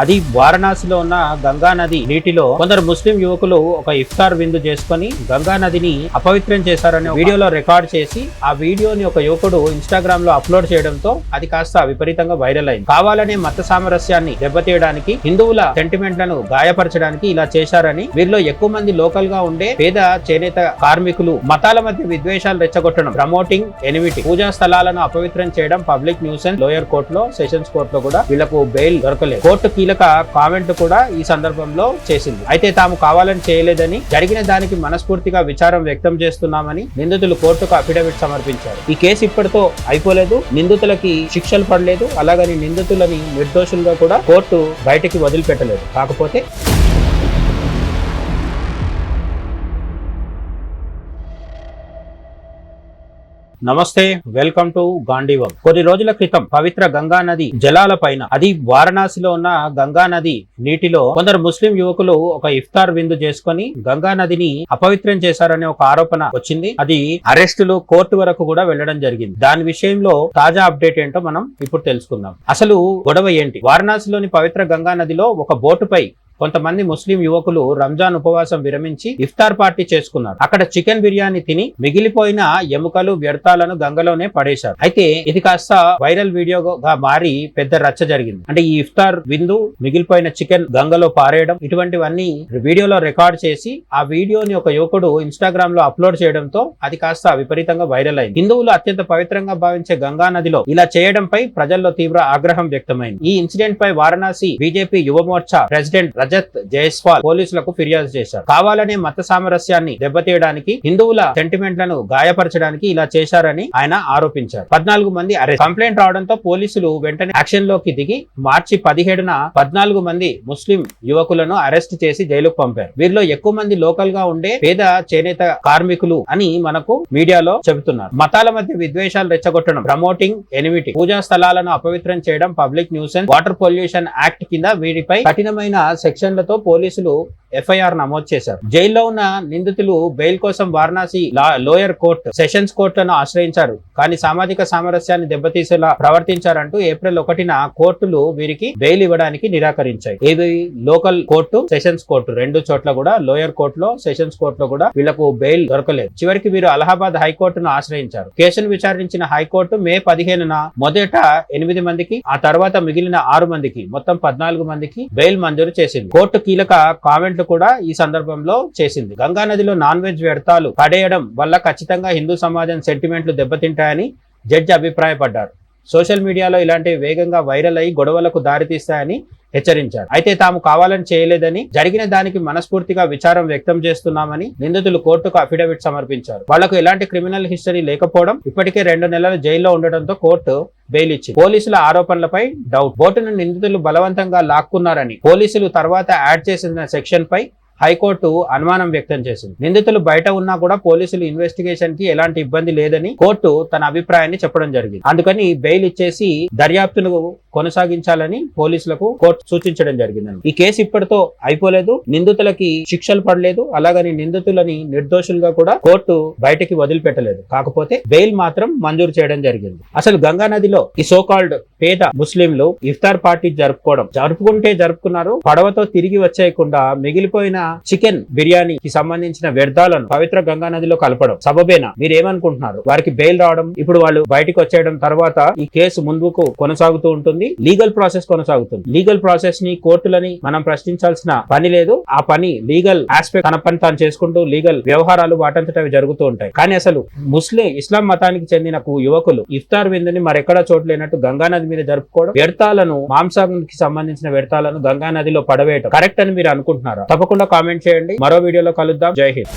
అది వారణాసిలో ఉన్న గంగా నది నీటిలో కొందరు ముస్లిం యువకులు ఒక ఇఫ్తార్ విందు చేసుకుని గంగా నదిని అపవిత్రం చేశారని వీడియోలో రికార్డ్ చేసి ఆ వీడియోని ఒక యువకుడు ఇన్స్టాగ్రామ్ లో అప్లోడ్ చేయడంతో అది కాస్త విపరీతంగా వైరల్ అయింది. కావాలనే మత సామరస్యాన్ని దెబ్బతీయడానికి, హిందువుల సెంటిమెంట్లను గాయపరచడానికి ఇలా చేశారని, వీరిలో ఎక్కువ మంది లోకల్ గా ఉండే పేద చేనేత కార్మికులు, మతాల మధ్య విద్వేషాలు రెచ్చగొట్టడం, ప్రమోటింగ్ ఎనిమిటీ, పూజా స్థలాలను అపవిత్రం చేయడం పబ్లిక్ న్యూసెన్స్ లోయర్ కోర్టులో, సెషన్స్ కోర్టులో కూడా వీళ్లకు బెయిల్ దొరకలేదు. కోర్టు కీలక కామెంట్ కూడా ఈ సందర్భంలో చేసింది. అయితే తాము కావాలని చేయలేదని, జరిగిన దానికి మనస్ఫూర్తిగా విచారం వ్యక్తం చేస్తున్నామని నిందితులు కోర్టుకు అఫిడవిట్ సమర్పించారు. ఈ కేసు ఇప్పటితో అయిపోలేదు, నిందితులకి శిక్షలు పడలేదు, అలాగని నిందితులని నిర్దోషులుగా కూడా కోర్టు బయటికి వదిలిపెట్టలేదు. కాకపోతే నమస్తే, వెల్కమ్ టు గాంధీవం. కొన్ని రోజుల క్రితం పవిత్ర గంగా నది జలాల పైన, అది వారణాసిలో ఉన్న గంగా నది నీటిలో కొందరు ముస్లిం యువకులు ఒక ఇఫ్తార్ విందు చేసుకుని గంగా నదిని అపవిత్రం చేశారనే ఒక ఆరోపణ వచ్చింది. అది అరెస్టులు, కోర్టు వరకు కూడా వెళ్లడం జరిగింది. దాని విషయంలో తాజా అప్డేట్ ఏంటో మనం ఇప్పుడు తెలుసుకుందాం. అసలు గొడవ ఏంటి? వారణాసిలోని పవిత్ర గంగా నదిలో ఒక బోటుపై కొంతమంది ముస్లిం యువకులు రంజాన్ ఉపవాసం విరమించి ఇఫ్తార్ పార్టీ చేసుకున్నారు. అక్కడ చికెన్ బిర్యానీ తిని మిగిలిపోయిన ఎముకలు, వ్యర్థాలను గంగలోనే పడేశారు. అయితే ఇది కాస్త వైరల్ వీడియోగా మారి పెద్ద రచ్చ జరిగింది. అంటే ఈ ఇఫ్తార్ విందు, మిగిలిపోయిన చికెన్ గంగలో పారేయడం, ఇటువంటివన్నీ వీడియోలో రికార్డ్ చేసి ఆ వీడియోని ఒక యువకుడు ఇన్స్టాగ్రామ్ లో అప్లోడ్ చేయడంతో అది కాస్త విపరీతంగా వైరల్ అయింది. హిందువులు అత్యంత పవిత్రంగా భావించే గంగా నదిలో ఇలా చేయడంపై ప్రజల్లో తీవ్ర ఆగ్రహం వ్యక్తమైంది. ఈ ఇన్సిడెంట్ పై వారణాసి బీజేపీ యువమోర్చా ప్రెసిడెంట్ రజత్ జైస్వాల్ పోలీసులకు ఫిర్యాదు చేశారు. కావాలనే మత సామరస్యాన్ని దెబ్బతీయడానికి, హిందువుల సెంటిమెంట్లను గాయపరచడానికి ఇలా చేశారని ఆయన ఆరోపించారు. 14 మంది అరెస్ట్. కంప్లైంట్ రావడంతో పోలీసులు వెంటనే యాక్షన్ లోకి దిగి మార్చి 17న 14 మంది ముస్లిం యువకులను అరెస్ట్ చేసి జైలుకు పంపారు. వీరిలో ఎక్కువ మంది లోకల్ గా ఉండే పేద చేనేత కార్మికులు అని మనకు మీడియాలో చెబుతున్నారు. మతాల మధ్య విద్వేషాలు రెచ్చగొట్టడం, ప్రమోటింగ్ ఎనిమిటీ, పూజా స్థలాలను అపవిత్రం చేయడం public nuisance water pollution act కింద వీరిపై కఠినమైన సెక్షన్లతో పోలీసులు ఎఫ్ఐఆర్ నమోదు చేశారు. జైల్లో ఉన్న నిందితులు బెయిల్ కోసం వారణాసి లోయర్ కోర్టు, సెషన్స్ కోర్టులను ఆశ్రయించారు. కానీ సామాజిక సామరస్యాన్ని దెబ్బతీసేలా ప్రవర్తించారంటూ ఏప్రిల్ 1న కోర్టులు వీరికి బెయిల్ ఇవ్వడానికి నిరాకరించాయి. ఏది లోకల్ కోర్టు, సెషన్స్ కోర్టు, రెండు చోట్ల కూడా, లోయర్ కోర్టులో, సెషన్స్ కోర్టులో కూడా వీళ్లకు బెయిల్ దొరకలేదు. చివరికి వీరు అలహాబాద్ హైకోర్టును ఆశ్రయించారు. కేసును విచారించిన హైకోర్టు మే 15న మొదట 8 మందికి, ఆ తర్వాత మిగిలిన 6 మందికి, మొత్తం 14 మందికి బెయిల్ మంజూరు చేసింది. కోర్టు కీలక కామెంట్ కూడా ఈ సందర్భంలో చేసింది. గంగా నదిలో నాన్ వెజ్ వ్యర్థాలు పడేయడం వల్ల ఖచ్చితంగా హిందూ సమాజం సెంటిమెంట్లు దెబ్బతింటాయని జడ్జి అభిప్రాయపడ్డారు. సోషల్ మీడియాలో ఇలాంటివి వేగంగా వైరల్ అయ్యి గొడవలకు దారితీస్తాయని హెచ్చరించారు. అయితే తాము కావాలని చేయలేదని, జరిగిన దానికి మనస్ఫూర్తిగా విచారం వ్యక్తం చేస్తున్నామని నిందితులు కోర్టుకు అఫిడవిట్ సమర్పించారు. వాళ్లకు ఎలాంటి క్రిమినల్ హిస్టరీ లేకపోవడం, ఇప్పటికే 2 నెలలు జైల్లో ఉండడంతో కోర్టు బెయిల్ ఇచ్చింది. పోలీసుల ఆరోపణలపై డౌట్. బోటును నిందితులు బలవంతంగా లాక్కున్నారని పోలీసులు తర్వాత యాడ్ చేసిన సెక్షన్ పై హైకోర్టు అనుమానం వ్యక్తం చేసింది. నిందితులు బయట ఉన్నా కూడా పోలీసులు ఇన్వెస్టిగేషన్ కి ఎలాంటి ఇబ్బంది లేదని కోర్టు తన అభిప్రాయాన్ని చెప్పడం జరిగింది. అందుకని బెయిల్ ఇచ్చేసి దర్యాప్తును కొనసాగించాలని పోలీసులకు కోర్టు సూచించడం జరిగింది. ఈ కేసు ఇప్పటితో అయిపోలేదు, నిందితులకి శిక్షలు పడలేదు, అలాగని నిందితులని నిర్దోషులుగా కూడా కోర్టు బయటికి వదిలిపెట్టలేదు. కాకపోతే బెయిల్ మాత్రం మంజూరు చేయడం జరిగింది. అసలు గంగా నదిలో ఈ సోకాల్డ్ పేద ముస్లింలు ఇఫ్తార్ పార్టీ జరుపుకుంటే జరుపుకున్నారు. పడవతో తిరిగి వచ్చేయకుండా మిగిలిపోయిన చికెన్ బిర్యానీకి సంబంధించిన వ్యర్థాలను పవిత్ర గంగా నదిలో కలపడం సబబేనా? మీరేమనుకుంటున్నారు? వారికి బెయిల్ రావడం, ఇప్పుడు వాళ్ళు బయటకు వచ్చేయడం తర్వాత ఈ కేసు ముందుకు కొనసాగుతూ ఉంటుంది. లీగల్ ప్రాసెస్ కొనసాగుతుంది. లీగల్ ప్రాసెస్ ని, కోర్టులని మనం ప్రశ్నించాల్సిన పని లేదు. ఆ పని లీగల్ ఆస్పెక్ట్ తన పని తాను చేసుకుంటూ లీగల్ వ్యవహారాలు వాటంతట అవి జరుగుతూ ఉంటాయి. కానీ అసలు ఇస్లాం మతానికి చెందిన యువకులు ఇఫ్తార్ విందుని మరెక్కడా చోటు లేనట్టు గంగా నది మీద జరుపుకోవడం, వ్యర్థాలను, మాంసానికి సంబంధించిన వ్యర్థాలను గంగా నదిలో పడవేయడం కరెక్ట్ అని మీరు అనుకుంటున్నారా? తప్పకుండా కామెంట్ చేయండి. మరో వీడియోలో కలుద్దాం. జై హింద్.